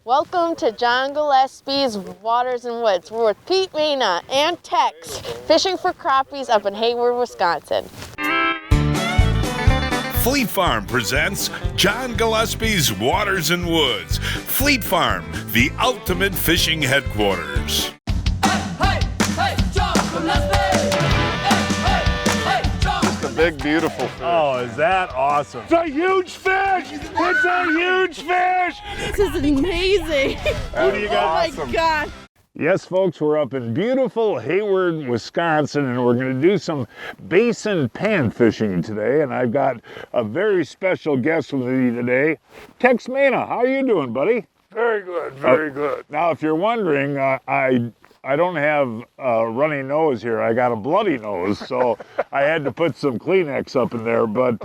Welcome to John Gillespie's Waters and Woods. We're with Pete Maina and Tex, fishing for crappies up in Hayward, Wisconsin. Fleet Farm presents John Gillespie's Waters and Woods. Fleet Farm, the ultimate fishing headquarters. Hey, John Gillespie! Hey, John! Just a big, beautiful fish. Oh, is that awesome? It's a huge fish! It's a huge fish! This is amazing. Who do you got? Oh my God. Yes, folks, we're up in beautiful Hayward, Wisconsin, and we're going to do some basin pan fishing today. And I've got a very special guest with me today, Tex Maina. How are you doing, buddy? Very good, very good. Now, if you're wondering, I don't have a runny nose here. I got a bloody nose, so I had to put some Kleenex up in there. But,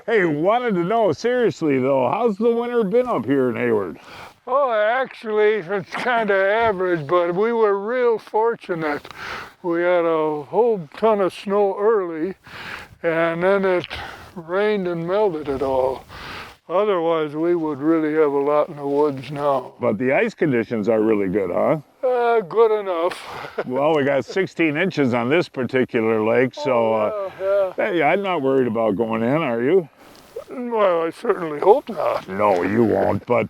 hey, wanted to know, seriously, though, how's the winter been up here in Hayward? Oh, actually, it's kind of average, but we were real fortunate. We had a whole ton of snow early, and then it rained and melted it all. Otherwise, we would really have a lot in the woods now. But the ice conditions are really good, huh? Good enough. Well, we got 16 inches on this particular lake, so hey, I'm not worried about going in, are you? Well, I certainly hope not. No, you won't, but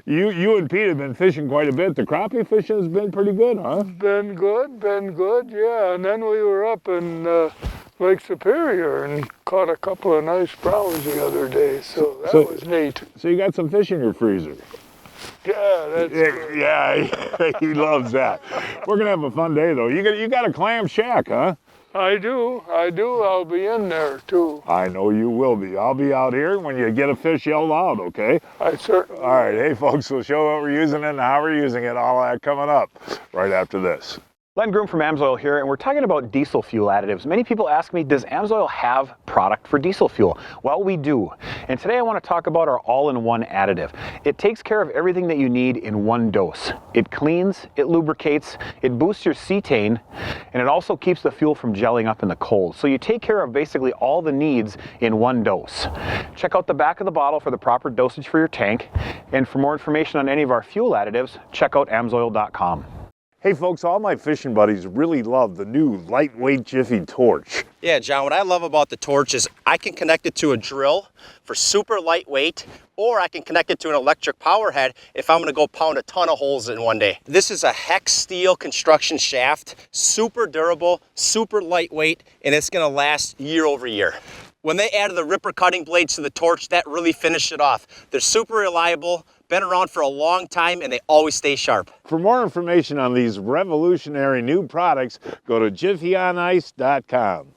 you and Pete have been fishing quite a bit. The crappie fishing has been pretty good, huh? Been good, yeah. And then we were up in Lake Superior and caught a couple of nice browns the other day, so that was neat. So you got some fish in your freezer? Yeah, that's good. Yeah, he loves that. We're gonna have a fun day, though. You got a clam shack, huh? I do. I'll be in there, too. I know you will be. I'll be out here. When you get a fish, yell out, okay? I certainly All right, hey, folks, we'll show what we're using and how we're using it, all that coming up right after this. Len Groom from AMSOIL here, and we're talking about diesel fuel additives. Many people ask me, does AMSOIL have product for diesel fuel? Well, we do. And today I want to talk about our all-in-one additive. It takes care of everything that you need in one dose. It cleans, it lubricates, it boosts your cetane, and it also keeps the fuel from gelling up in the cold. So you take care of basically all the needs in one dose. Check out the back of the bottle for the proper dosage for your tank. And for more information on any of our fuel additives, check out amsoil.com. Hey folks, all my fishing buddies really love the new lightweight Jiffy torch. Yeah, John, what I love about the torch is I can connect it to a drill for super lightweight, or I can connect it to an electric power head if I'm gonna go pound a ton of holes in one day. This is a hex steel construction shaft, super durable, super lightweight, and it's gonna last year over year. When they added the ripper cutting blades to the torch, that really finished it off. They're super reliable, been around for a long time, and they always stay sharp. For more information on these revolutionary new products, go to jiffyonice.com.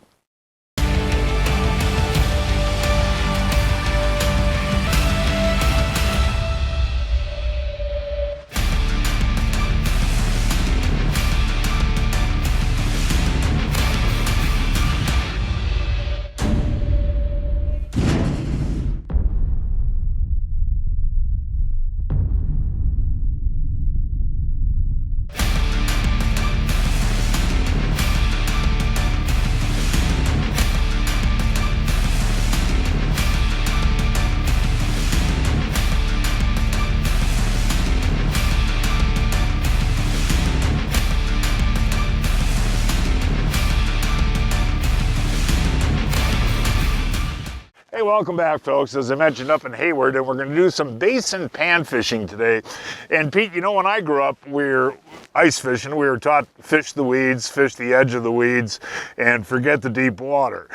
Hey, welcome back, folks. As I mentioned, up in Hayward, and we're going to do some basin pan fishing today. And Pete, you know, when I grew up, we were ice fishing. We were taught fish the weeds, fish the edge of the weeds, and forget the deep water.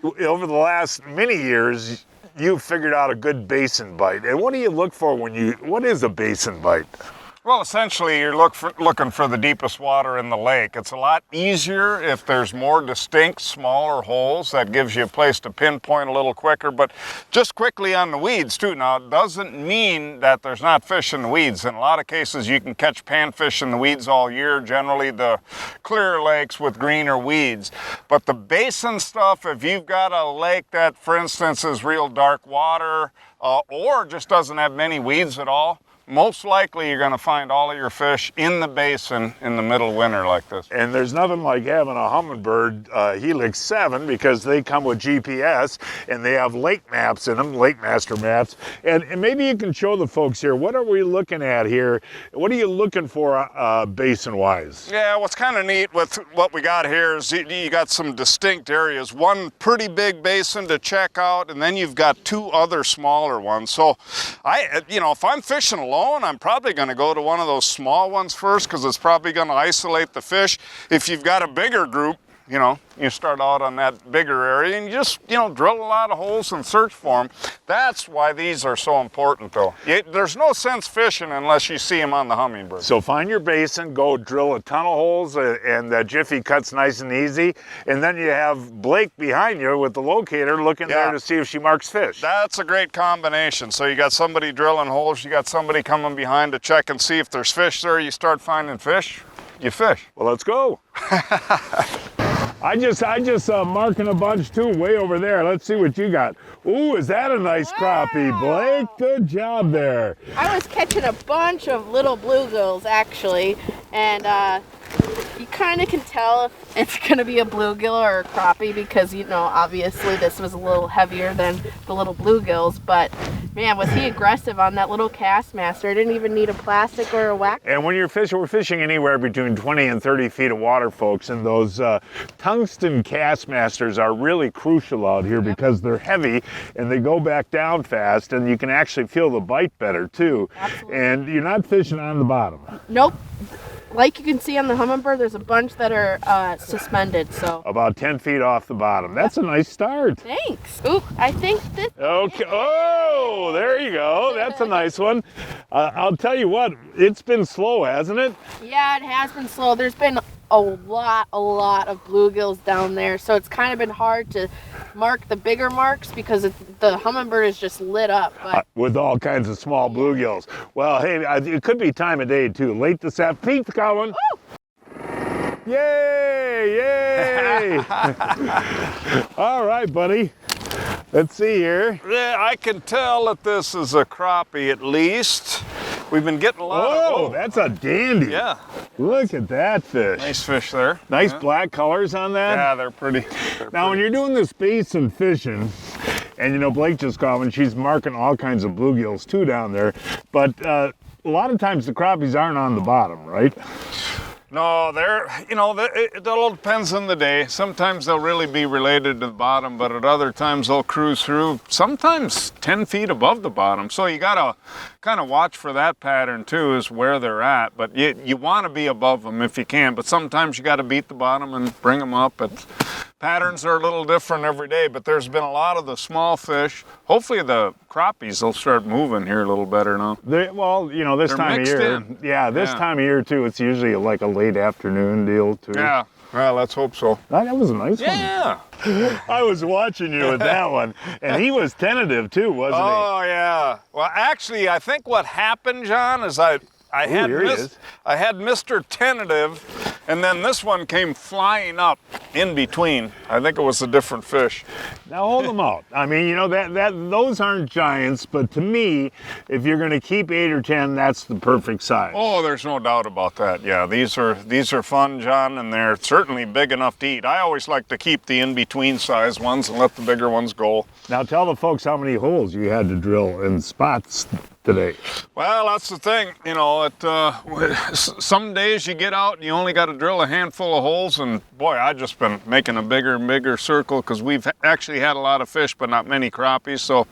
Over the last many years, you've figured out a good basin bite. And what do you look for what is a basin bite? Well, essentially, you're looking for the deepest water in the lake. It's a lot easier if there's more distinct, smaller holes. That gives you a place to pinpoint a little quicker. But just quickly on the weeds, too. Now, it doesn't mean that there's not fish in the weeds. In a lot of cases, you can catch panfish in the weeds all year, generally the clear lakes with greener weeds. But the basin stuff, if you've got a lake that, for instance, is real dark water or just doesn't have many weeds at all, most likely you're going to find all of your fish in the basin in the middle of winter like this. And there's nothing like having a Humminbird Helix 7 because they come with GPS and they have lake maps in them, lake master maps. And maybe you can show the folks here, what are we looking at here? What are you looking for basin-wise? Yeah, what's kind of neat with what we got here is you got some distinct areas. One pretty big basin to check out, and then you've got two other smaller ones. So if I'm fishing alone, I'm probably going to go to one of those small ones first because it's probably going to isolate the fish. If you've got a bigger group, you start out on that bigger area and you just, drill a lot of holes and search for them. That's why these are so important, though. There's no sense fishing unless you see them on the Humminbird. So find your basin, go drill a ton of holes, and that Jiffy cut's nice and easy. And then you have Blake behind you with the locator looking there to see if she marks fish. That's a great combination. So you got somebody drilling holes, you got somebody coming behind to check and see if there's fish there. You start finding fish, you fish. Well, let's go. I just marking a bunch too, way over there. Let's see what you got. Ooh, is that a nice crappie, Blake? Good job there. I was catching a bunch of little bluegills actually, and you kind of can tell if it's going to be a bluegill or a crappie because, obviously this was a little heavier than the little bluegills, but man, was he aggressive on that little cast master. I didn't even need a plastic or a whack. And when you're fishing, we're fishing anywhere between 20 and 30 feet of water, folks, and those tungsten cast masters are really crucial out here because they're heavy and they go back down fast, and you can actually feel the bite better too. Absolutely. And you're not fishing on the bottom. Nope. Like you can see on the Humminbird, there's a bunch that are suspended, so. About 10 feet off the bottom. That's a nice start. Thanks. Oop, I think this. Okay. Oh, there you go. That's a nice one. I'll tell you what, it's been slow, hasn't it? Yeah, it has been slow. There's been a lot of bluegills down there, so it's kind of been hard to mark the bigger marks because the Humminbird is just lit up. But with all kinds of small bluegills. Well, hey, it could be time of day too. Late this afternoon. Pete's got one. Woo! Yay! Yay! All right, buddy. Let's see here. Yeah, I can tell that this is a crappie at least. We've been getting a lot of... Oh, that's a dandy. Yeah. Look at that fish. Nice fish there. Nice black colors on that. Yeah, they're pretty. Now, when you're doing this basin fishing, and Blake just caught one, she's marking all kinds of bluegills too down there, but a lot of times the crappies aren't on the bottom, right? No, it all depends on the day. Sometimes they'll really be related to the bottom, but at other times they'll cruise through, sometimes 10 feet above the bottom. So you gotta kind of watch for that pattern too, is where they're at. But you want to be above them if you can, but sometimes you got to beat the bottom and bring them up. Patterns are a little different every day, but there's been a lot of the small fish. Hopefully the crappies will start moving here a little better now. This They're time of year. in. Yeah, this time of year too, it's usually like a late afternoon deal too. Yeah, well, let's hope so. That was a nice one. Yeah. I was watching you with that one, and he was tentative too, wasn't he? Oh, yeah. Well, actually, I think what happened, John, is I had Mr. Tentative, and then this one came flying up in between. I think it was a different fish. Now hold them out. I mean, those aren't giants, but to me, if you're going to keep 8 or 10, that's the perfect size. Oh, there's no doubt about that. Yeah, these are fun, John, and they're certainly big enough to eat. I always like to keep the in-between size ones and let the bigger ones go. Now tell the folks how many holes you had to drill in spots today. Well, that's the thing, some days you get out and you only got to drill a handful of holes, and boy, I just been making a bigger and bigger circle because we've actually had a lot of fish but not many crappies. So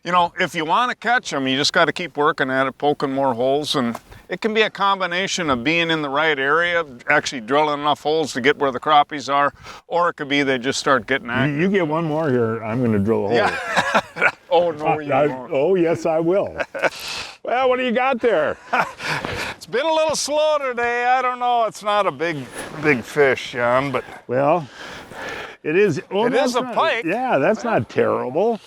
if you want to catch them, you just got to keep working at it, poking more holes, and it can be a combination of being in the right area, actually drilling enough holes to get where the crappies are, or it could be they just start getting active. You get one more here, I'm going to drill a hole. Yeah. Oh, no, you won't. Oh, yes, I will. Well, what do you got there? It's been a little slow today. I don't know. It's not a big fish, Jan, but... Well, it is. Oh, it is a pike. Yeah, that's not terrible.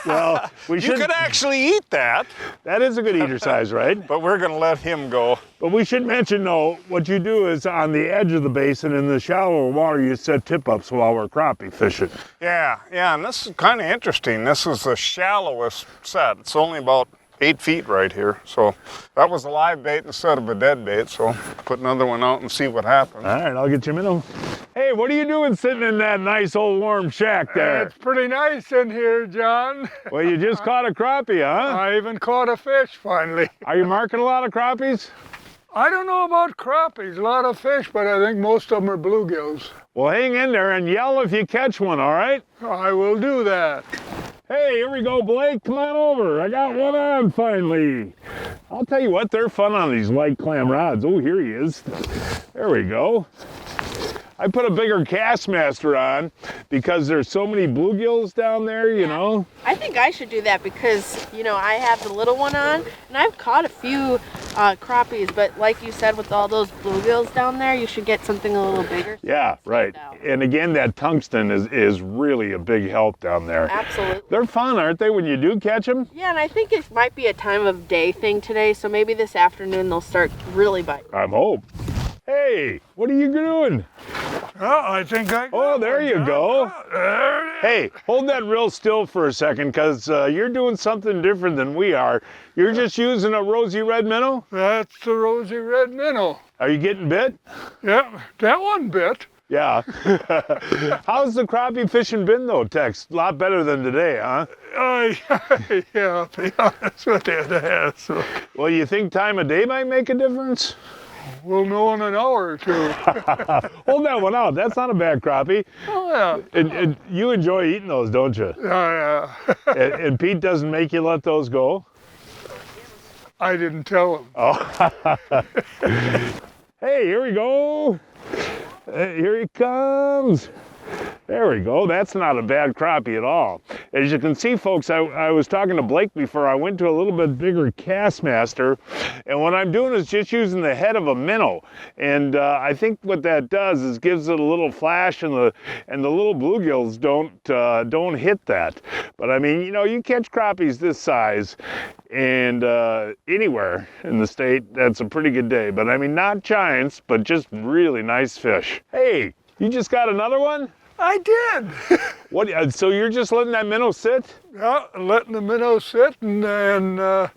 Well, you could actually eat that. That is a good eater size, right? But we're going to let him go. But we should mention, though, what you do is on the edge of the basin in the shallower water, you set tip-ups while we're crappie fishing. Yeah, and this is kind of interesting. This is the shallowest set. It's only about 8 feet right here. So that was a live bait instead of a dead bait. So put another one out and see what happens. All right, I'll get you a minnow. Hey, what are you doing sitting in that nice old warm shack there? It's pretty nice in here, John. Well, you just caught a crappie, huh? I even caught a fish finally. Are you marking a lot of crappies? I don't know about crappies, a lot of fish, but I think most of them are bluegills. Well, hang in there and yell if you catch one, all right? I will do that. Hey, here we go, Blake. Come on over. I got one on finally. I'll tell you what, they're fun on these light clam rods. Oh, here he is. There we go. I put a bigger Castmaster on because there's so many bluegills down there, you know. I think I should do that because, you know, I have the little one on, and I've caught a few crappies, but like you said, with all those bluegills down there, you should get something a little bigger. Yeah, right. And again, that tungsten is really a big help down there. Absolutely. They're fun, aren't they, when you do catch them? Yeah, and I think it might be a time of day thing today, so maybe this afternoon they'll start really biting. I hope. Hey, what are you doing? Oh, I think I got Oh, there one, you John. go. Oh, there it is. Hey, hold that real still for a second, because you're doing something different than we are. You're just using a rosy red minnow? That's the rosy red minnow. Are you getting bit? Yeah, that one bit. Yeah. How's the crappie fishing been, though, Tex? A lot better than today, huh? Yeah, to be honest with you, it has. Well, you think time of day might make a difference? We'll know in an hour or two. Hold that one out. That's not a bad crappie. Oh, yeah. And you enjoy eating those, don't you? Yeah. And Pete doesn't make you let those go? I didn't tell him. Oh. Hey, here we go. Here he comes. There we go. That's not a bad crappie at all. As you can see, folks, I was talking to Blake before. I went to a little bit bigger Castmaster, and what I'm doing is just using the head of a minnow. And I think what that does is gives it a little flash, and the little bluegills don't hit that. But I mean, you know, you catch crappies this size, and anywhere in the state, that's a pretty good day. But I mean, not giants, but just really nice fish. Hey, you just got another one? I did. What? So you're just letting that minnow sit? Yeah, letting the minnow sit, and the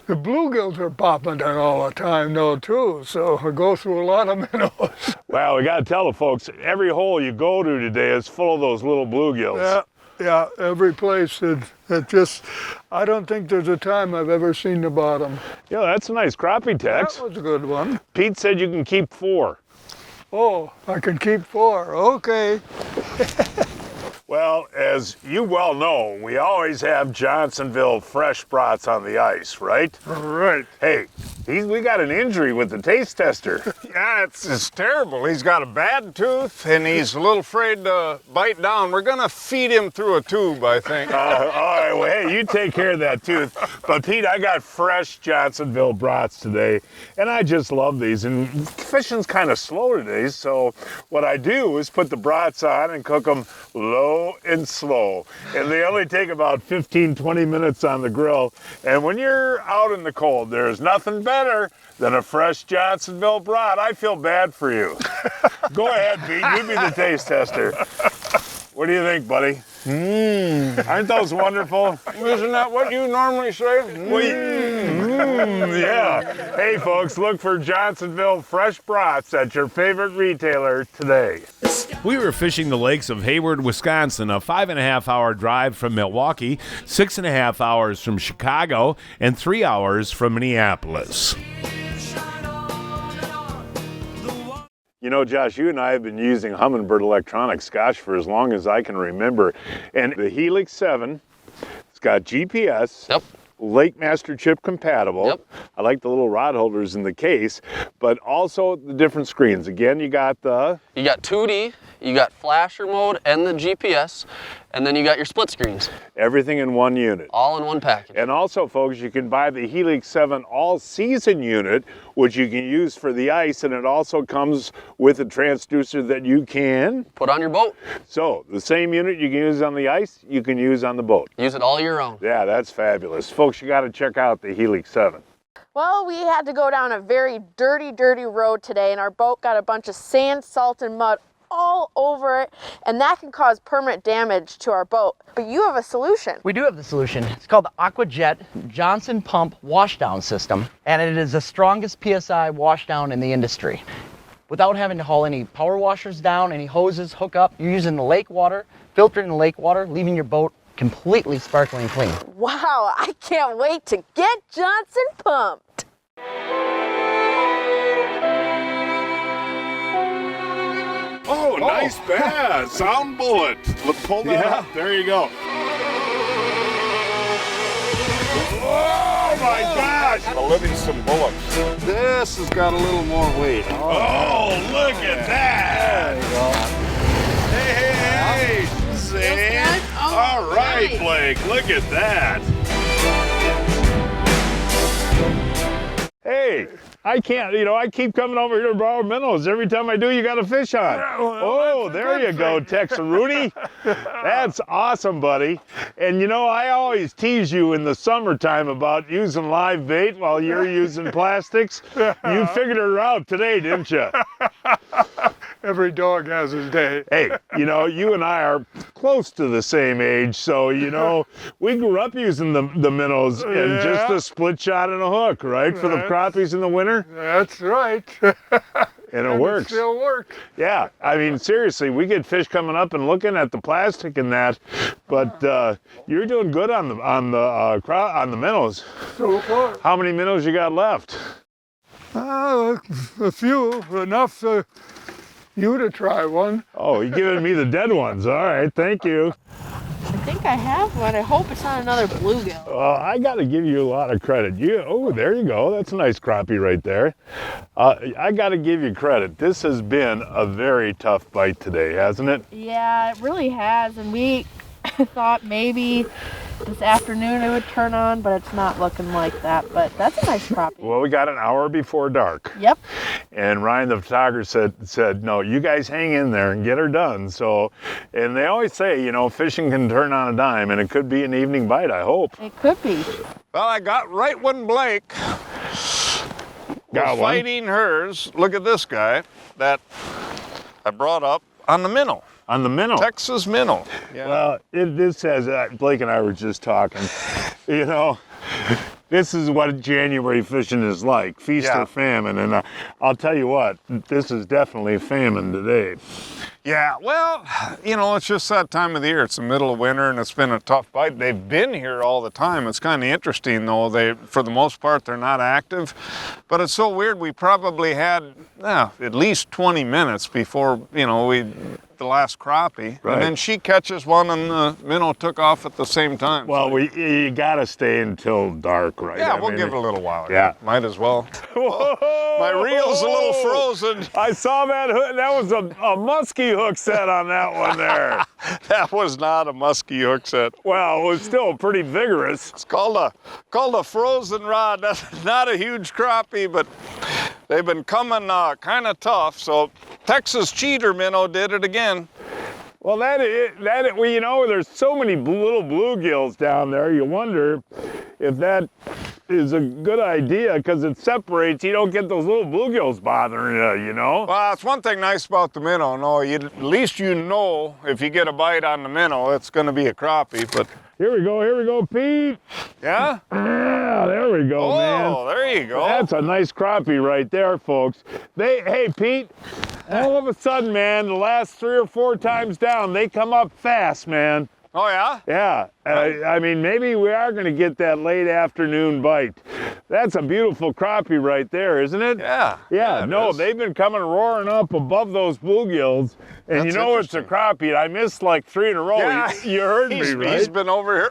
bluegills are popping in all the time, though, too. So I go through a lot of minnows. Well, we got to tell the folks, every hole you go to today is full of those little bluegills. Yeah, every place. It just, I don't think there's a time I've ever seen the bottom. Yeah, that's a nice crappie, Tex. That was a good one. Pete said you can keep 4. Oh, I can keep 4. Okay. Well, as you well know, we always have Johnsonville fresh brats on the ice, right? Right. Hey, we got an injury with the taste tester. Yeah, it's terrible. He's got a bad tooth and he's a little afraid to bite down. We're gonna feed him through a tube, I think. All right, well, hey, you take care of that tooth. But Pete, I got fresh Johnsonville brats today, and I just love these. And fishing's kind of slow today, so what I do is put the brats on and cook them low and slow. And they only take about 15, 20 minutes on the grill. And when you're out in the cold, there's nothing better than a fresh Johnsonville brat. I feel bad for you. Go ahead, Pete, you be the taste tester. What do you think, buddy? Aren't those wonderful? Isn't that what you normally say? Yeah. Hey, folks, look for Johnsonville fresh brats at your favorite retailer today. We were fishing the lakes of Hayward, Wisconsin, a 5.5-hour drive from Milwaukee, 6.5 hours from Chicago, and 3 hours from Minneapolis. You know, Josh, you and I have been using Humminbird electronics, gosh, for as long as I can remember. And the Helix 7, it's got GPS. Yep. Lake Master chip compatible. Yep. I like the little rod holders in the case, but also the different screens. Again, you got 2D, you got flasher mode and the GPS, and then you got your split screens. everything in one unit. All in one package. And also, folks, you can buy the Helix 7 all-season unit, which you can use for the ice, and it also comes with a transducer that you can put on your boat. So, the same unit you can use on the ice, you can use on the boat. Use it all year round. Yeah, that's fabulous. Folks, you got to check out the Helix 7. Well, we had to go down a very dirty road today, and our boat got a bunch of sand, salt, and mud all over it, and that can cause permanent damage to our boat. But you have a solution. We do have the solution. It's called the AquaJet Johnson Pump Washdown System, and it is the strongest PSI washdown in the industry. Without having to haul any power washers down, any hoses, hook up, you're using the lake water, filtering the lake water, leaving your boat completely sparkling clean. Wow, I can't wait to get Johnson pumped. Oh, nice bass. Sound bullet. Pull that up. There you go. Oh my gosh. The Livingston bullet. This has got a little more weight. Oh, look at that. There you go. Hey. See? All right, nice. Blake. Look at that. Hey, I can't, I keep coming over here to borrow minnows. Every time I do, you got a fish on. Oh, there you go, Tex Rudy. That's awesome, buddy. And I always tease you in the summertime about using live bait while you're using plastics. You figured it out today, didn't you? Every dog has his day. Hey, you and I are close to the same age, so, we grew up using the minnows and just a split shot and a hook, right? For the crappies in the winter. That's right. And it works. It still works. Yeah, I mean, seriously, we get fish coming up and looking at the plastic and that, but you're doing good on the minnows. So far. How many minnows you got left? A few, enough for you to try one. Oh, you're giving me the dead ones. All right, thank you. I think I have one. I hope it's not another bluegill. I got to give you a lot of credit. Oh, there you go. That's a nice crappie right there. I got to give you credit. This has been a very tough bite today, hasn't it? Yeah, it really has. And we thought maybe this afternoon it would turn on, but it's not looking like that. But that's a nice crappie. Well, we got an hour before dark. Yep. And Ryan the photographer said, no, you guys hang in there and get her done. So, and they always say, fishing can turn on a dime, and it could be an evening bite, I hope. It could be. Well, I got right when Blake was fighting hers. Look at this guy that I brought up on the minnow. On the minnow. Texas minnow. Yeah. Well, this says, Blake and I were just talking, this is what January fishing is like, feast or famine. And I'll tell you what, this is definitely famine today. Yeah, well, it's just that time of the year. It's the middle of winter and it's been a tough bite. They've been here all the time. It's kind of interesting though. For the most part, they're not active. But it's so weird. We probably had at least 20 minutes before, the last crappie. Right. And then she catches one and the minnow took off at the same time. Well, you got to stay until dark, right? Yeah, we'll give it a little while. Yeah. Might as well. My reel's a little frozen. I saw that hook. That was a musky hook set on that one there. That was not a musky hook set. Well, it was still pretty vigorous. It's called a frozen rod. That's not a huge crappie, but they've been coming kind of tough. So Texas cheater minnow did it again. Well, there's so many little bluegills down there. You wonder if that is a good idea because it separates. You don't get those little bluegills bothering you, Well, that's one thing nice about the minnow. No, at least if you get a bite on the minnow, it's going to be a crappie. But here we go, Pete. Yeah? Yeah, there we go, man. Oh, there you go. That's a nice crappie right there, folks. Hey, Pete. All of a sudden, man, the last 3 or 4 times down, they come up fast, man. Oh, yeah? Yeah. I mean, maybe we are going to get that late afternoon bite. That's a beautiful crappie right there, isn't it? Yeah. Yeah, no, they've been coming roaring up above those bluegills. And That's it's a crappie. I missed like 3 in a row. Yeah. You heard me, right? He's been over here.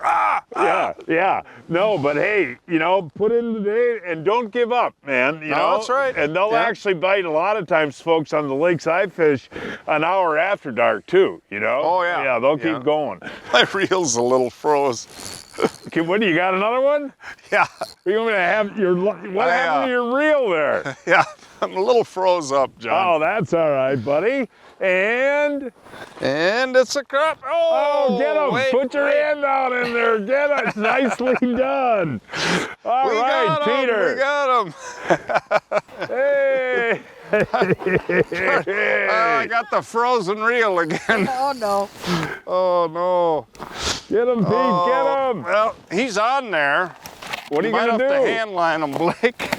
Yeah. No, but hey, put in the day and don't give up, man. No, that's right. And they'll actually bite a lot of times, folks, on the lakes I fish an hour after dark too, Oh, yeah. Yeah, they'll keep going. My reel's a little froze. Okay, what do you got? Another one? Yeah. Are you going to have what happened to your reel there? Yeah, I'm a little froze up, John. Oh, that's all right, buddy. And it's a crap. Oh, get him. Put your hand out in there. Get it. Nicely done. All right, Peter. We got him. Hey. I got the frozen reel again. Oh no. Oh no. Get him, Pete, get him. Well, he's on there. What are you might going to have do? to hand line him, Blake.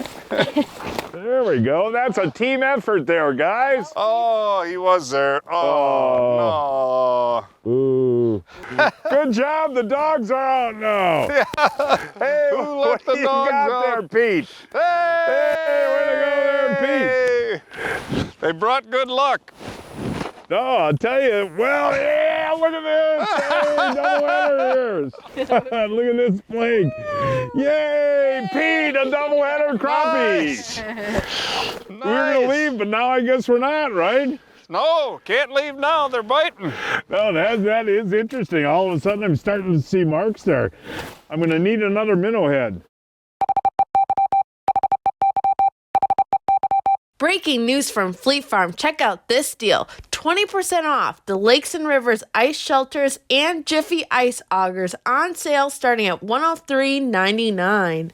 There we go. That's a team effort there, guys. Oh, he was there. Oh, Ooh. Good job. The dogs are out now. no. Hey, Who let the you dogs got out? there, Pete? Hey, way to go there, Pete. They brought good luck. No, I'll tell you. Well, yeah, look at this. Hey, double header here. Look at this Blake. Yay, Pete, a double header crappie. Nice. We were going to leave, but now I guess we're not, right? No, can't leave now. They're biting. No, that is interesting. All of a sudden, I'm starting to see marks there. I'm going to need another minnow head. Breaking news from Fleet Farm. Check out this deal. 20% off the Lakes and Rivers ice shelters and Jiffy ice augers on sale starting at $103.99.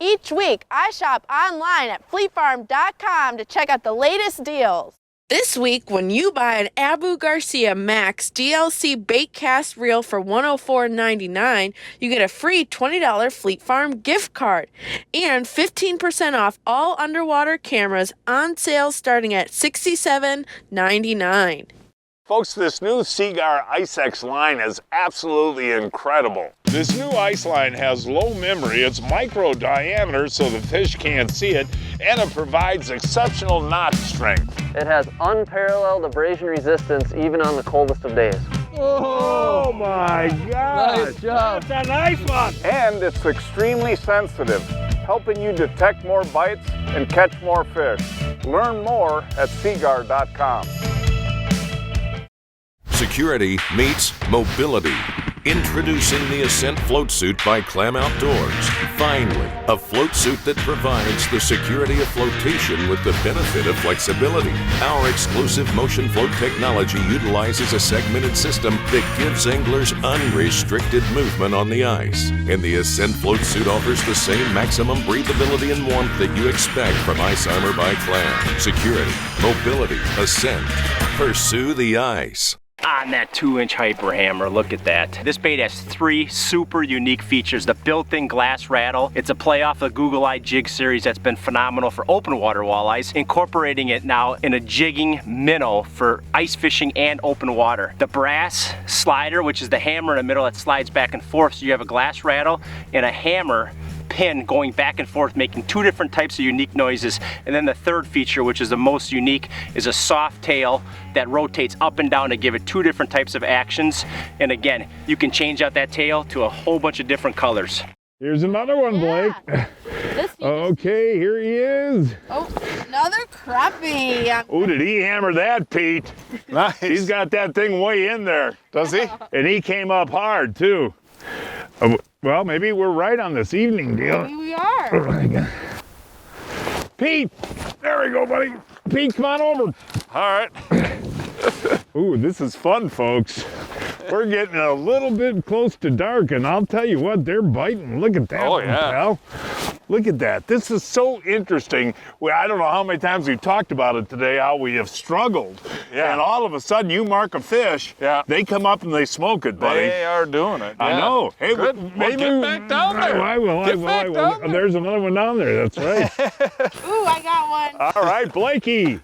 Each week, I shop online at fleetfarm.com to check out the latest deals. This week, when you buy an Abu Garcia Max DLC Baitcast reel for $104.99, you get a free $20 Fleet Farm gift card and 15% off all underwater cameras on sale starting at $67.99. Folks, this new Seaguar IceX line is absolutely incredible. This new ice line has low memory, it's micro diameter so the fish can't see it, and it provides exceptional knot strength. It has unparalleled abrasion resistance even on the coldest of days. Oh my gosh! Nice job. That's a nice one! And it's extremely sensitive, helping you detect more bites and catch more fish. Learn more at seaguar.com. Security meets mobility. Introducing the ASCENT float suit by Clam Outdoors. Finally, a float suit that provides the security of flotation with the benefit of flexibility. Our exclusive motion float technology utilizes a segmented system that gives anglers unrestricted movement on the ice. And the ASCENT float suit offers the same maximum breathability and warmth that you expect from Ice Armor by Clam. Security, mobility, ASCENT. Pursue the ice. On that 2-inch hyper hammer, look at that. This bait has 3 super unique features. The built-in glass rattle. It's a play off the Google Eye jig series that's been phenomenal for open water walleyes, incorporating it now in a jigging minnow for ice fishing and open water. The brass slider, which is the hammer in the middle that slides back and forth, so you have a glass rattle and a hammer pin going back and forth, making 2 different types of unique noises. And then the third feature, which is the most unique, is a soft tail that rotates up and down to give it 2 different types of actions. And again, you can change out that tail to a whole bunch of different colors. Here's another one, Blake. Okay, here he is. Oh, another crappie. Oh, did he hammer that, Pete? Nice. He's got that thing way in there. Does he? And he came up hard, too. Well, maybe we're right on this evening deal. Maybe we are. Pete! There we go, buddy. Pete, come on over. All right. Ooh, this is fun, folks. We're getting a little bit close to dark, and I'll tell you what, they're biting. Look at that one, pal. Look at that. This is so interesting. I don't know how many times we've talked about it today, how we have struggled. Yeah. And all of a sudden, you mark a fish, they come up and they smoke it, buddy. They are doing it. I know. Hey, good. Maybe Get back down there. I will. There's another one down there. That's right. Ooh, I got one. All right, Blakey.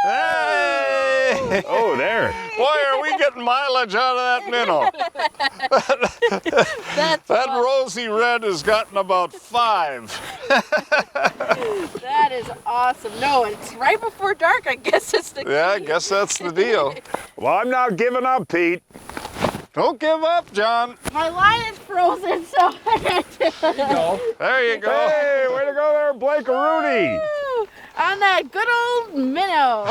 Hey! Oh, there. Boy, are we getting mileage out of that minnow. That rosy red has gotten about 5. That is awesome. No, it's right before dark. I guess it's the key. Yeah, I guess that's the deal. Well, I'm not giving up, Pete. Don't give up, John. My line is frozen, so There you go. Hey, way to go there, Blake Rudy. on that good old minnow.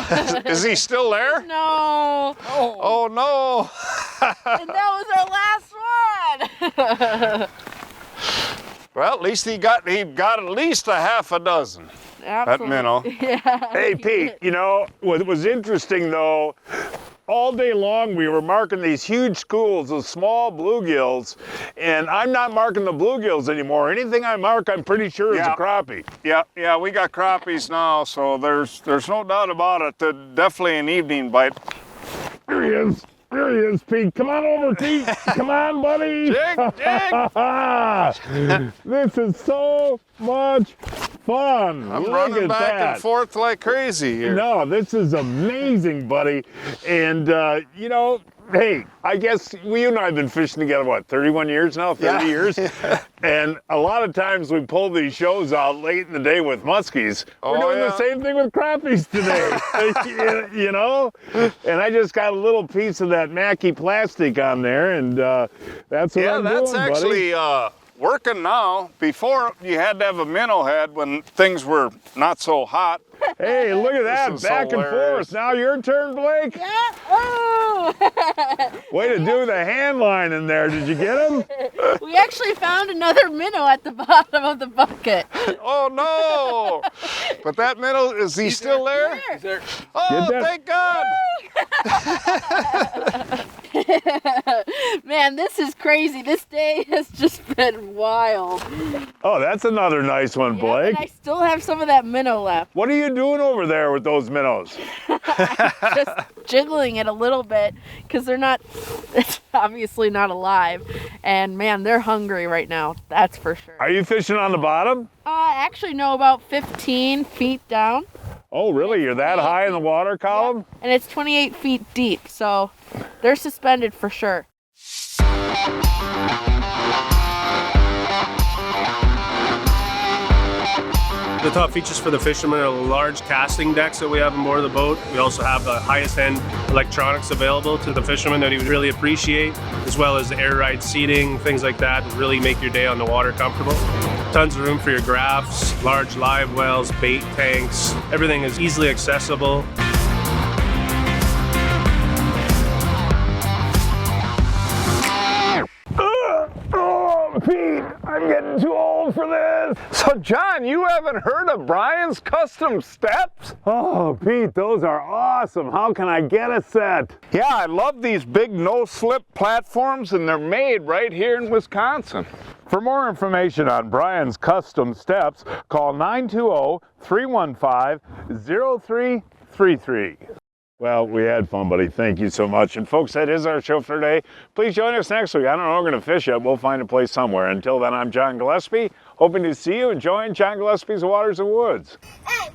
Is he still there? No. Oh no. And that was our last one. Well, at least he got at least a half a dozen. Absolutely. That minnow. Yeah. Hey, Pete, you know, what was interesting though, all day long we were marking these huge schools of small bluegills, and I'm not marking the bluegills anymore. Anything I mark, I'm pretty sure is a crappie. Yeah, we got crappies now, so there's no doubt about it. They're definitely an evening bite. There he is. There he is, Pete. Come on over, Pete. Come on, buddy. Jig. This is so much fun. I'm Look running at back that. and forth like crazy here. No, this is amazing, buddy. And, you know, hey, I guess you and I have been fishing together, what, 31 years now? 30 years? And a lot of times we pull these shows out late in the day with muskies. We're doing the same thing with crappies today, you know? And I just got a little piece of that Mackie plastic on there, and that's what I'm doing, that's actually working now. Before, you had to have a minnow head when things were not so hot. Hey, look at that, back and forth. Now your turn, Blake. Yeah. Oh. Way to do the hand line in there. Did you get him? We actually found another minnow at the bottom of the bucket. Oh no! But that minnow, is he still there? There. Oh, thank God! Man, this is crazy. This day has just been wild. Oh, that's another nice one, Blake. And I still have some of that minnow left. What are you doing over there with those minnows? Just jiggling it a little bit because it's obviously not alive. And man, they're hungry right now. That's for sure. Are you fishing on the bottom? Actually, no, about 15 feet down. Oh, really? You're that high in the water column? Yeah. And it's 28 feet deep, so they're suspended for sure. The top features for the fishermen are large casting decks that we have on board the boat. We also have the highest end electronics available to the fishermen that he would really appreciate, as well as air ride seating, things like that, to really make your day on the water comfortable. Tons of room for your graphs, large live wells, bait tanks. Everything is easily accessible. Oh, Pete, I'm getting too old for this. So, John, you haven't heard of Brian's Custom Steps? Oh, Pete, those are awesome. How can I get a set? Yeah, I love these big no-slip platforms, and they're made right here in Wisconsin. For more information on Brian's Custom Steps, call 920-315-0333. Well, we had fun, buddy. Thank you so much. And folks, that is our show for today. Please join us next week. I don't know where we're going to fish yet. We'll find a place somewhere. Until then, I'm John Gillespie, hoping to see you enjoying John Gillespie's Waters and Woods. Hey.